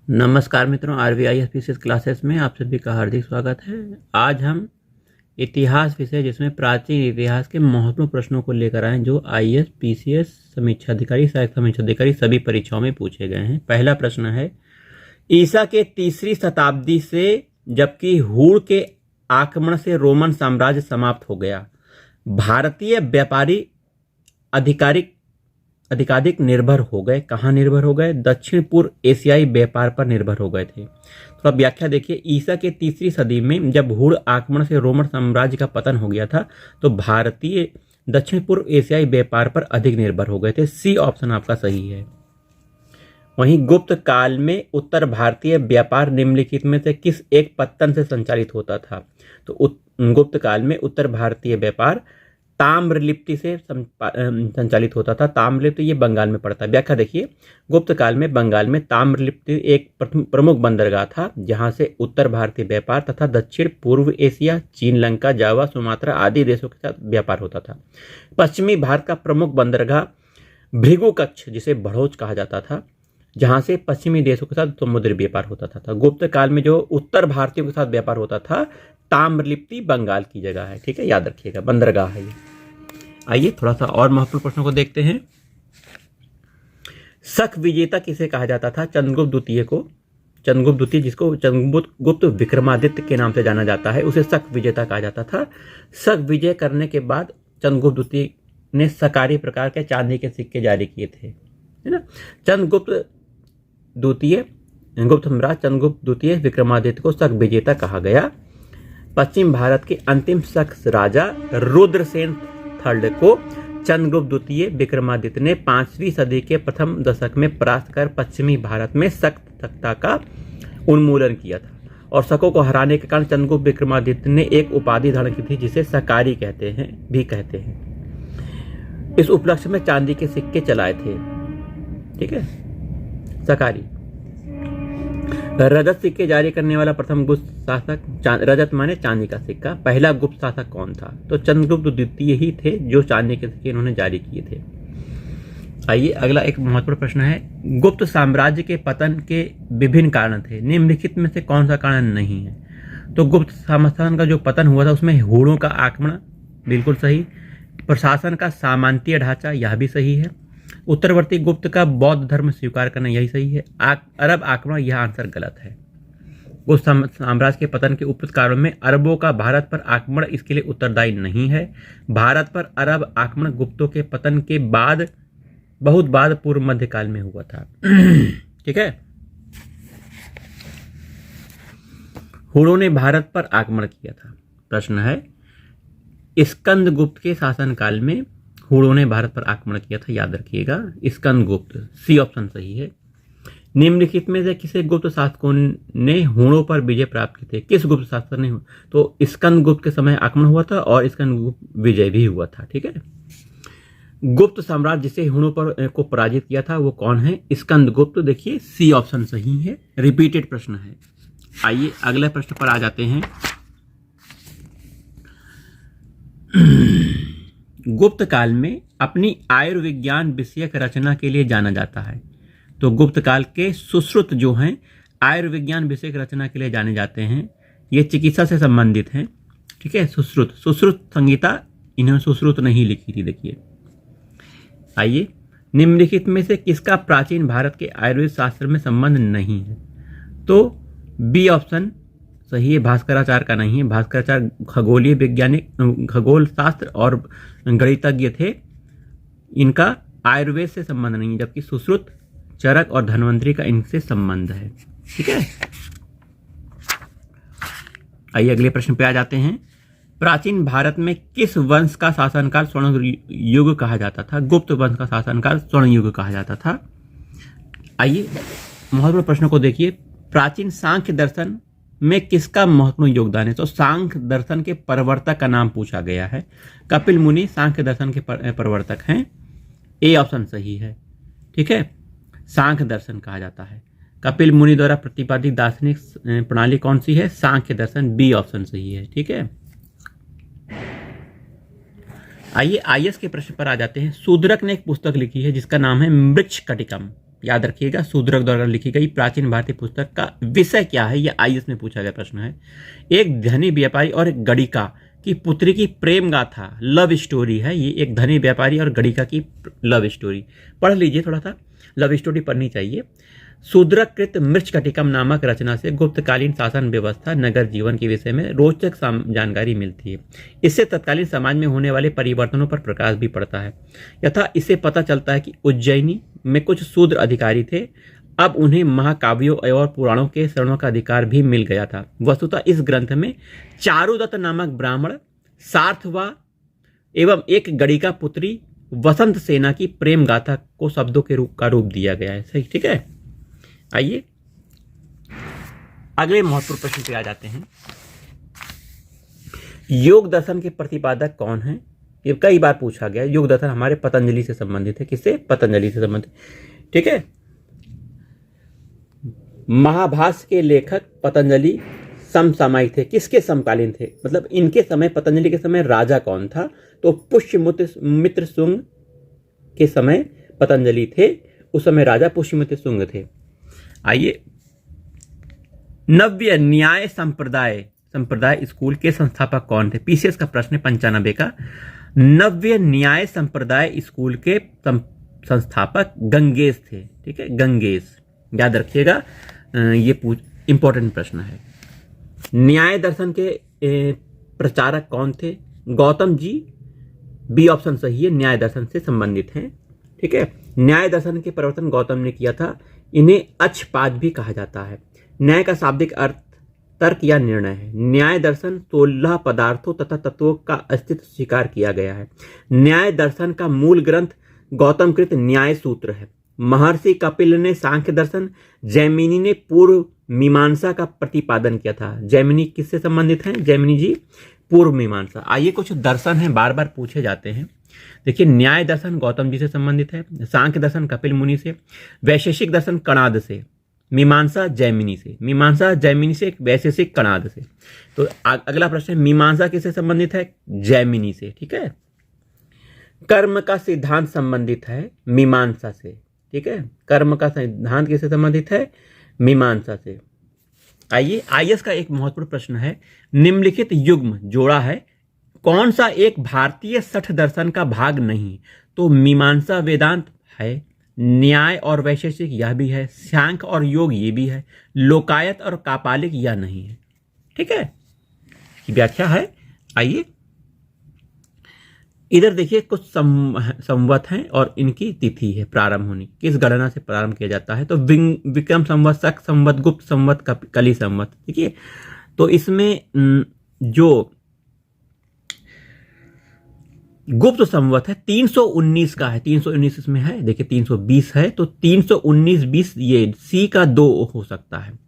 नमस्कार मित्रों, RVIS PCS classes में आप सभी का हार्दिक स्वागत है। आज हम इतिहास विषय जिसमें प्राचीन इतिहास के महत्वपूर्ण प्रश्नों को लेकर आए जो IAS, PCS, समीक्षा अधिकारी, सहायक समीक्षा अधिकारी सभी परीक्षाओं में पूछे गए हैं। पहला प्रश्न है, ईसा के 3री शताब्दी से जबकि हूण के आक्रमण से रोमन साम्राज्य समाप्त हो गया, भारतीय व्यापारी अधिकाधिक निर्भर हो गए। कहाँ निर्भर हो गए? दक्षिण पूर्व एशियाई व्यापार पर निर्भर हो गए थे। तो अब व्याख्या देखिए, ईसा के 3री सदी में जब हूण आक्रमण से रोमन साम्राज्य का पतन हो गया था तो भारतीय दक्षिण पूर्व एशियाई व्यापार पर अधिक निर्भर हो गए थे। सी ऑप्शन आपका सही है। वहीं गुप्त काल में उत्तर भारतीय व्यापार निम्नलिखित में से किस एक पत्तन से संचालित होता था? तो गुप्त काल में उत्तर भारतीय व्यापार ताम्रलिप्ति से संचालित होता था। ताम्रलिप्ति ये बंगाल में पड़ता है। व्याख्या देखिए, गुप्त काल में बंगाल में ताम्रलिप्ति एक प्रमुख बंदरगाह था जहां से उत्तर भारतीय व्यापार तथा दक्षिण पूर्व एशिया, चीन, लंका, जावा, सुमात्रा आदि देशों के साथ व्यापार होता था। पश्चिमी भारत का प्रमुख बंदरगाह भृगु कच्छ, जिसे भड़ोच कहा जाता था, जहां से पश्चिमी देशों के साथ समुद्री व्यापार होता था। गुप्त काल में जो उत्तर भारतीयों के साथ व्यापार होता था, ताम्रलिप्ति बंगाल की जगह है। ठीक है, याद रखिएगा, बंदरगाह है ये। आइए थोड़ा सा और महत्वपूर्ण प्रश्नों को देखते हैं। शक विजेता किसे कहा जाता था? चंद्रगुप्त द्वितीय को। चंद्रगुप्त द्वितीय, जिसको चंद्रगुप्त विक्रमादित्य के नाम से जाना जाता है, उसे शक विजेता कहा जाता था। शक विजय करने के बाद चंद्रगुप्त द्वितीय ने सकारी प्रकार के चांदी के सिक्के जारी किए थे, है ना। गुप्त सम्राट चंद्रगुप्त द्वितीय विक्रमादित्य को शक विजेता कहा गया। पश्चिम भारत के अंतिम शक राजा रुद्रसेन III को चंद्रगुप्त द्वितीय विक्रमादित्य ने 5वीं सदी के प्रथम दशक में परास्त कर पश्चिमी भारत में शक सत्ता का उन्मूलन किया था। और शकों को हराने के कारण चंद्रगुप्त विक्रमादित्य ने एक उपाधि धारण की थी जिसे सकारी कहते हैं। इस उपलक्ष्य में चांदी के सिक्के चलाए थे। ठीक है, सकारी। रजत सिक्के जारी करने वाला प्रथम गुप्त शासक, रजत माने चांदी का सिक्का, पहला गुप्त शासक कौन था? तो चंद्रगुप्त द्वितीय ही थे जो चांदी के सिक्के इन्होंने जारी किए थे। आइए अगला एक महत्वपूर्ण प्रश्न है, गुप्त साम्राज्य के पतन के विभिन्न कारण थे, निम्नलिखित में से कौन सा कारण नहीं है? तो गुप्त साम्राज्य का जो पतन हुआ था उसमें हूणों का आक्रमण, बिल्कुल सही। प्रशासन का सामंतीय ढांचा, यह भी सही है। उत्तरवर्ती गुप्त का बौद्ध धर्म स्वीकार करना, यही सही है। अरब आक्रमण, यह आंसर गलत है। गुप्त साम्राज्य के पतन के उपयुक्त कारणों में अरबों का भारत पर आक्रमण इसके लिए उत्तरदायी नहीं है। भारत पर अरब आक्रमण गुप्तों के पतन के बाद, बहुत बाद, पूर्व मध्यकाल में हुआ था। ठीक है, हूणों ने भारत पर आक्रमण किया था। प्रश्न है, स्कंदगुप्त के शासनकाल में हूणों ने भारत पर आक्रमण किया था, याद रखिएगा, स्कंदगुप्त। सी ऑप्शन सही है। निम्नलिखित में से किसे गुप्त शासकों ने हूणों पर विजय प्राप्त की थी? किस गुप्त शासक ने? तो स्कंदगुप्त के समय आक्रमण हुआ था और स्कंदगुप्त विजय भी हुआ था। ठीक है, गुप्त सम्राट जिसे हूणों पर को पराजित किया था वो कौन है? स्कंदगुप्त। देखिए, सी ऑप्शन सही है। रिपीटेड प्रश्न है। आइए अगले प्रश्न पर आ जाते हैं। गुप्त काल में अपनी आयुर्विज्ञान विषयक रचना के लिए जाना जाता है। तो गुप्त काल के सुश्रुत जो हैं आयुर्विज्ञान विषयक रचना के लिए जाने जाते हैं। ये चिकित्सा से संबंधित हैं। ठीक है, सुश्रुत संहिता इन्होंने सुश्रुत नहीं लिखी थी। देखिए, आइए, निम्नलिखित में से किसका प्राचीन भारत के आयुर्वेद शास्त्र में संबंध नहीं है? तो बी ऑप्शन सही है, भास्कराचार्य का नहीं है। भास्कराचार्य खगोलीय वैज्ञानिक, खगोल शास्त्र और गणितज्ञ थे, इनका आयुर्वेद से संबंध नहीं है, जबकि सुश्रुत, चरक और धन्वंतरी का इनसे संबंध है। ठीक है, आइए अगले प्रश्न पे आ जाते हैं। प्राचीन भारत में किस वंश का शासनकाल स्वर्ण युग कहा जाता था? गुप्त वंश का शासनकाल स्वर्ण युग कहा जाता था। आइए महत्वपूर्ण प्रश्नों को देखिए। प्राचीन सांख्य दर्शन में किसका महत्वपूर्ण योगदान है? तो सांख्य दर्शन के प्रवर्तक का नाम पूछा गया है। कपिल मुनि सांख्य दर्शन के प्रवर्तक हैं। ए ऑप्शन सही है। ठीक है, सांख्य दर्शन कहा जाता है। कपिल मुनि द्वारा प्रतिपादित दार्शनिक प्रणाली कौन सी है? सांख्य दर्शन। बी ऑप्शन सही है। ठीक है, आइए आईएएस के प्रश्न पर आ जाते हैं। शूद्रक ने एक पुस्तक लिखी है जिसका नाम है मृच्छकटिकम। याद रखिएगा, शूद्रक द्वारा लिखी गई प्राचीन भारतीय पुस्तक का विषय क्या है, ये आईएएस में पूछा गया प्रश्न है। एक धनी व्यापारी और एक गणिका की पुत्री की प्रेम गाथा, लव स्टोरी है ये। एक धनी व्यापारी और गणिका की लव स्टोरी, पढ़ लीजिए, थोड़ा सा लव स्टोरी पढ़नी चाहिए। शूद्रकृत मृच्छकटिकम नामक रचना से गुप्तकालीन शासन व्यवस्था, नगर जीवन के विषय में रोचक जानकारी मिलती है। इससे तत्कालीन समाज में होने वाले परिवर्तनों पर प्रकाश भी पड़ता है। यथा इससे पता चलता है कि उज्जैनी में कुछ शूद्र अधिकारी थे, अब उन्हें महाकाव्यों और पुराणों के शरणों का अधिकार भी मिल गया था। वस्तुतः इस ग्रंथ में चारुदत्त नामक ब्राह्मण, सार्थवा एवं एक गणिका पुत्री वसंत सेना की प्रेम गाथा को शब्दों के रूप दिया गया है। सही, ठीक है। आइए अगले महत्वपूर्ण प्रश्न पे आ जाते हैं। योग दर्शन के प्रतिपादक कौन है? ये कई बार पूछा गया। योग दर्शन हमारे पतंजलि से संबंधित है। किससे? पतंजलि से संबंधित, ठीक है। महाभाष्य के लेखक पतंजलि समसामयिक थे। किसके समकालीन थे? मतलब इनके समय, पतंजलि के समय राजा कौन था? तो पुष्यमित्र शुंग के समय पतंजलि थे। उस समय राजा पुष्यमित्र शुंग थे। आइए, नव्य न्याय संप्रदाय स्कूल के संस्थापक कौन थे? पीसीएस का प्रश्न 95 का। नव्य न्याय संप्रदाय स्कूल के संस्थापक गंगेश थे, ठीक है, गंगेश, याद रखिएगा, ये इंपॉर्टेंट प्रश्न है। न्याय दर्शन के प्रचारक कौन थे? गौतम जी, बी ऑप्शन सही है, न्याय दर्शन से संबंधित हैं, ठीक है। न्याय दर्शन के प्रवर्तन गौतम ने किया था। इन्हें अक्षपाद भी कहा जाता है। न्याय का शाब्दिक अर्थ तर्क या निर्णय है। न्याय दर्शन 16 पदार्थों तथा तत्वों का अस्तित्व स्वीकार किया गया है। न्याय दर्शन का मूल ग्रंथ गौतमकृत न्याय सूत्र है। महर्षि कपिल ने सांख्य दर्शन, जैमिनी ने पूर्व मीमांसा का प्रतिपादन किया था। जैमिनी किससे संबंधित हैं? जैमिनी जी पूर्व मीमांसा। आइए, कुछ दर्शन हैं, बार बार पूछे जाते हैं। देखिए, न्याय दर्शन गौतम जी से संबंधित है, सांख्य दर्शन कपिल मुनि से, वैशेषिक दर्शन कणाद से, मीमांसा जैमिनी से, मीमांसा जैमिनी से, वैशेषिक कणाद से। तो अगला प्रश्न है, मीमांसा किससे संबंधित है? जैमिनी से, ठीक है। कर्म का सिद्धांत संबंधित है मीमांसा से, ठीक है। कर्म का सिद्धांत किससे संबंधित है? मीमांसा से। आइए, आईएएस का एक महत्वपूर्ण प्रश्न है, निम्नलिखित युग्म जोड़ा है, कौन सा एक भारतीय सठ दर्शन का भाग नहीं? तो मीमांसा वेदांत है, न्याय और वैशेषिक यह भी है, सांख्य और योग ये भी है, लोकायत और कापालिक यह नहीं है, ठीक है, व्याख्या है। आइए इधर देखिए, कुछ संवत हैं और इनकी तिथि है प्रारंभ होने, किस गणना से प्रारंभ किया जाता है? तो विक्रम संवत, शक संवत, गुप्त संवत, कली संवत। देखिए, तो इसमें जो गुप्त संवत है 319 का है, 319 इसमें है। देखिए 320 है, तो 319-20 ये सी का 2 हो सकता है।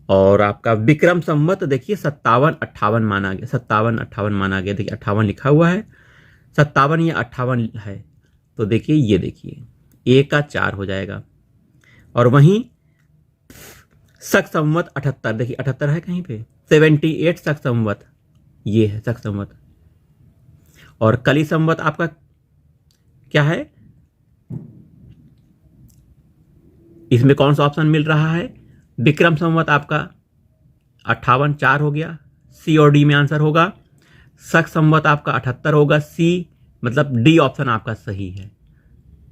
और आपका विक्रम संवत देखिए 57-58 माना गया, 57-58 माना गया। देखिए 58 लिखा हुआ है, 57 या 58 है। तो देखिए, ये देखिए ए का 4 हो जाएगा। और वहीं शक संवत 78, देखिए 78 है कहीं पे, 78 शक संवत, ये है शक संवत। और कली संवत आपका क्या है? इसमें कौन सा ऑप्शन मिल रहा है? विक्रम संवत आपका 58, 4 हो गया, सी और डी में आंसर होगा। शक संवत आपका 78 होगा, सी मतलब डी ऑप्शन आपका सही है,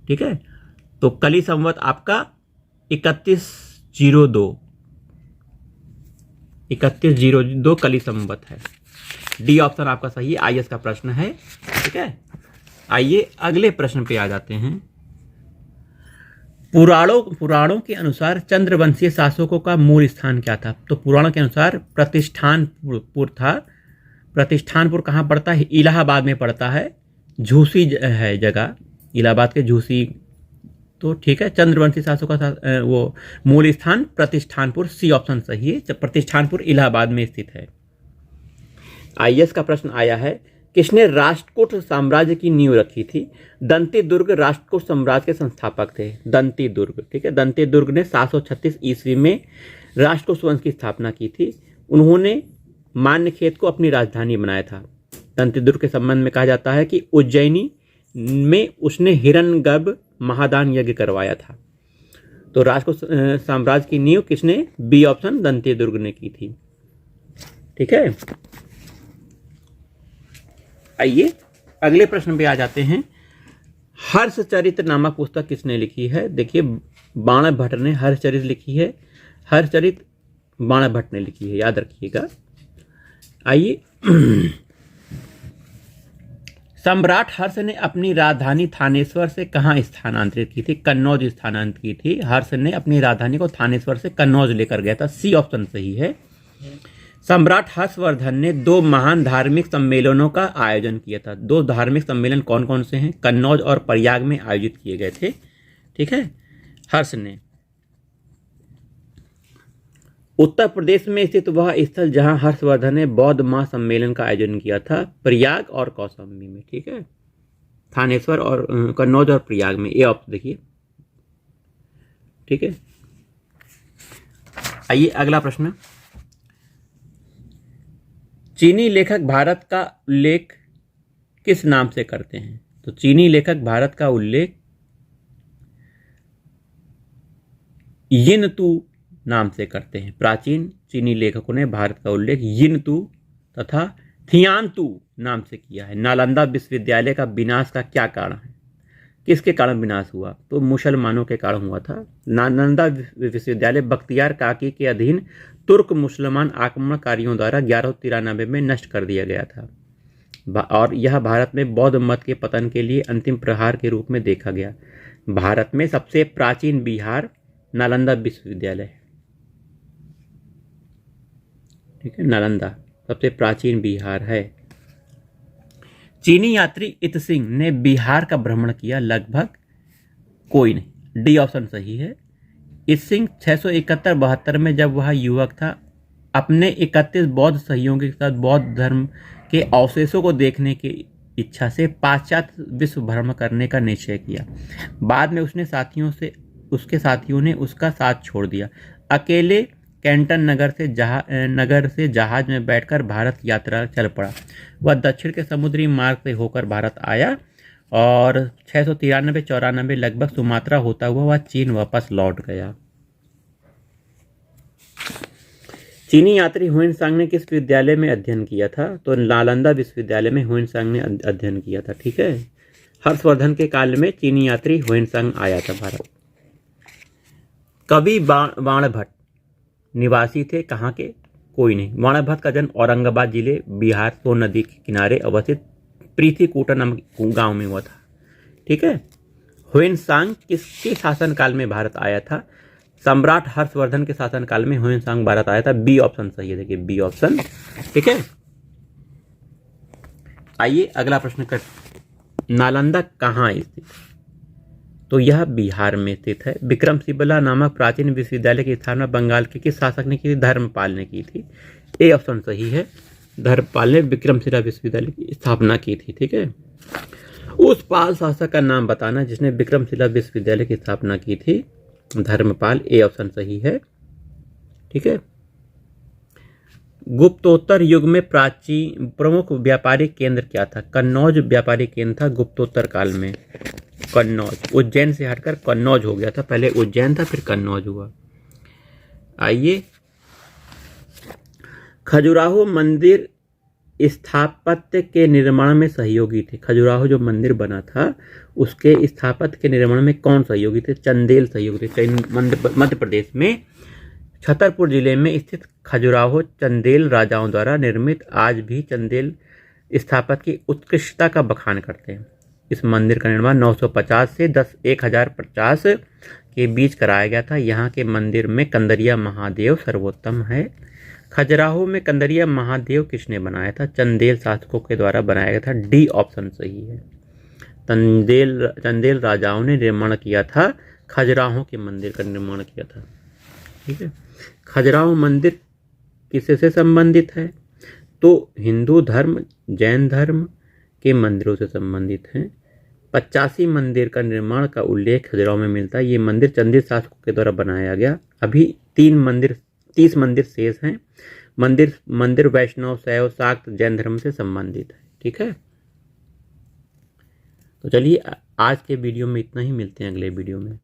ठीक है। तो कली संवत आपका 3102 कली संवत है, डी ऑप्शन आपका सही है। आईएएस का प्रश्न है, ठीक है। आइए अगले प्रश्न पे आ जाते हैं। पुराणों के अनुसार चंद्रवंशीय शासकों का मूल स्थान क्या था? तो पुराणों के अनुसार प्रतिष्ठानपुर था। प्रतिष्ठानपुर कहाँ पड़ता है? इलाहाबाद में पड़ता है, झूसी है जगह, इलाहाबाद के झूसी। तो ठीक है, चंद्रवंशी शासकों का वो मूल स्थान प्रतिष्ठानपुर, सी ऑप्शन सही है। प्रतिष्ठानपुर इलाहाबाद में स्थित है। आईएएस का प्रश्न आया है, किसने राष्ट्रकूट साम्राज्य की नींव रखी थी? दंती दुर्ग राष्ट्रकूट साम्राज्य के संस्थापक थे, दंती दुर्ग, ठीक है। दंती दुर्ग ने 736 ईस्वी में राष्ट्रकूट वंश की स्थापना की थी। उन्होंने मान्यखेत को अपनी राजधानी बनाया था। दंती दुर्ग के संबंध में कहा जाता है कि उज्जैनी में उसने हिरण्यगर्भ महादान यज्ञ करवाया था। तो राजपूत साम्राज्य की नींव किसने, बी ऑप्शन, दंतेय दुर्ग ने की थी। ठीक है, आइए अगले प्रश्न पे आ जाते हैं। हर्षचरित नामक पुस्तक किसने लिखी है? देखिए बाण भट्ट ने हर्षचरित लिखी है। हर्षचरित बाण भट्ट ने लिखी है, याद रखिएगा। आइए सम्राट हर्ष ने अपनी राजधानी थानेश्वर से कहाँ स्थानांतरित की थी? कन्नौज स्थानांतरित की थी। हर्ष ने अपनी राजधानी को थानेश्वर से कन्नौज लेकर गया था, सी ऑप्शन सही है। सम्राट हर्षवर्धन ने 2 महान धार्मिक सम्मेलनों का आयोजन किया था। 2 धार्मिक सम्मेलन कौन कौन से हैं? कन्नौज और प्रयाग में आयोजित किए गए थे। ठीक है, हर्ष ने। उत्तर प्रदेश में स्थित वह स्थल जहां हर्षवर्धन ने बौद्ध महासम्मेलन का आयोजन किया था, प्रयाग और कौशाम्बी में। ठीक है, थानेश्वर और कन्नौज और प्रयाग में, ये ऑप्शन देखिए। ठीक है, आइए अगला प्रश्न। चीनी लेखक भारत का उल्लेख किस नाम से करते हैं? तो चीनी लेखक भारत का उल्लेख यिनतू नाम से करते हैं। प्राचीन चीनी लेखकों ने भारत का उल्लेख यिनतू तथा थियानतू नाम से किया है। नालंदा विश्वविद्यालय का विनाश का क्या कारण है? किसके कारण विनाश हुआ? तो मुसलमानों के कारण हुआ था। नालंदा विश्वविद्यालय बख्तियार काकी के अधीन तुर्क मुसलमान आक्रमणकारियों द्वारा 1193 में नष्ट कर दिया गया था और यह भारत में बौद्ध मत के पतन के लिए अंतिम प्रहार के रूप में देखा गया। भारत में सबसे प्राचीन विहार नालंदा विश्वविद्यालय है। ठीक है, नालंदा सबसे प्राचीन विहार है। चीनी यात्री इत सिंह ने बिहार का भ्रमण किया, लगभग कोई नहीं, डी ऑप्शन सही है। इत सिंह 671-72 में जब वह युवक था, अपने 31 बौद्ध सहयोगियों के साथ बौद्ध धर्म के अवशेषों को देखने की इच्छा से पाश्चात्य विश्व भ्रमण करने का निश्चय किया। बाद में उसके साथियों ने उसका साथ छोड़ दिया। अकेले कैंटन नगर से जहाज में बैठकर भारत यात्रा चल पड़ा। वह दक्षिण के समुद्री मार्ग से होकर भारत आया और 693-94 लगभग सुमात्रा होता हुआ वह चीन वापस लौट गया। चीनी यात्री हुएनसांग ने किस विद्यालय में अध्ययन किया था? तो नालंदा विश्वविद्यालय में हुएनसांग ने अध्ययन किया था। ठीक है, हर्षवर्धन के काल में चीनी यात्री हुएनसांग आया था भारत। कवि बाण भट्ट निवासी थे कहाँ के? कोई नहीं। बाण भट्ट का जन्म औरंगाबाद जिले बिहार सोन नदी के किनारे अवस्थित प्रीतिकूटा नामक गांव में हुआ था। ठीक है, हुएनसांग किसके शासनकाल में भारत आया था? सम्राट हर्षवर्धन के शासनकाल में हुएनसांग भारत आया था, बी ऑप्शन सही है। देखिए बी ऑप्शन। ठीक है, आइए अगला प्रश्न कर। नालंदा कहाँ स्थित? तो यह बिहार में स्थित है। विक्रमशिला नामक प्राचीन विश्वविद्यालय की स्थापना बंगाल के किस शासक ने की थी? धर्मपाल ने की थी, ए ऑप्शन सही है। धर्मपाल ने विक्रमशिला विश्वविद्यालय की स्थापना की थी। ठीक है, उस पाल शासक का नाम बताना जिसने विक्रमशिला विश्वविद्यालय की स्थापना की थी। धर्मपाल, ए ऑप्शन सही है। ठीक है, गुप्तोत्तर युग में प्राचीन प्रमुख व्यापारिक केंद्र क्या था? कन्नौज व्यापारिक केंद्र था गुप्तोत्तर काल में। कन्नौज, उज्जैन से हटकर कन्नौज हो गया था, पहले उज्जैन था फिर कन्नौज हुआ। आइए, खजुराहो मंदिर स्थापत्य के निर्माण में सहयोगी थे। खजुराहो जो मंदिर बना था उसके स्थापत्य के निर्माण में कौन सहयोगी थे? चंदेल सहयोगी थे। मध्य प्रदेश में छतरपुर जिले में स्थित खजुराहो चंदेल राजाओं द्वारा निर्मित आज भी चंदेल स्थापत्य की उत्कृष्टता का बखान करते हैं। इस मंदिर का निर्माण 950 से 1050 के बीच कराया गया था। यहाँ के मंदिर में कंदरिया महादेव सर्वोत्तम है। खजुराहो में कंदरिया महादेव किसने बनाया था? चंदेल शासकों के द्वारा बनाया गया था, डी ऑप्शन सही है। चंदेल राजाओं ने निर्माण किया था, खजुराहो के मंदिर का निर्माण किया था। ठीक है, खजुराहो मंदिर किससे से संबंधित है? तो हिंदू धर्म, जैन धर्म के मंदिरों से संबंधित हैं। 85 मंदिर का निर्माण का उल्लेख खजुराहो में मिलता है। ये मंदिर चंदेल शासकों के द्वारा बनाया गया। अभी 30 मंदिर शेष हैं। मंदिर वैष्णव, शैव, शाक्त, जैन धर्म से संबंधित है। ठीक है, तो चलिए आज के वीडियो में इतना ही, मिलते हैं अगले वीडियो में।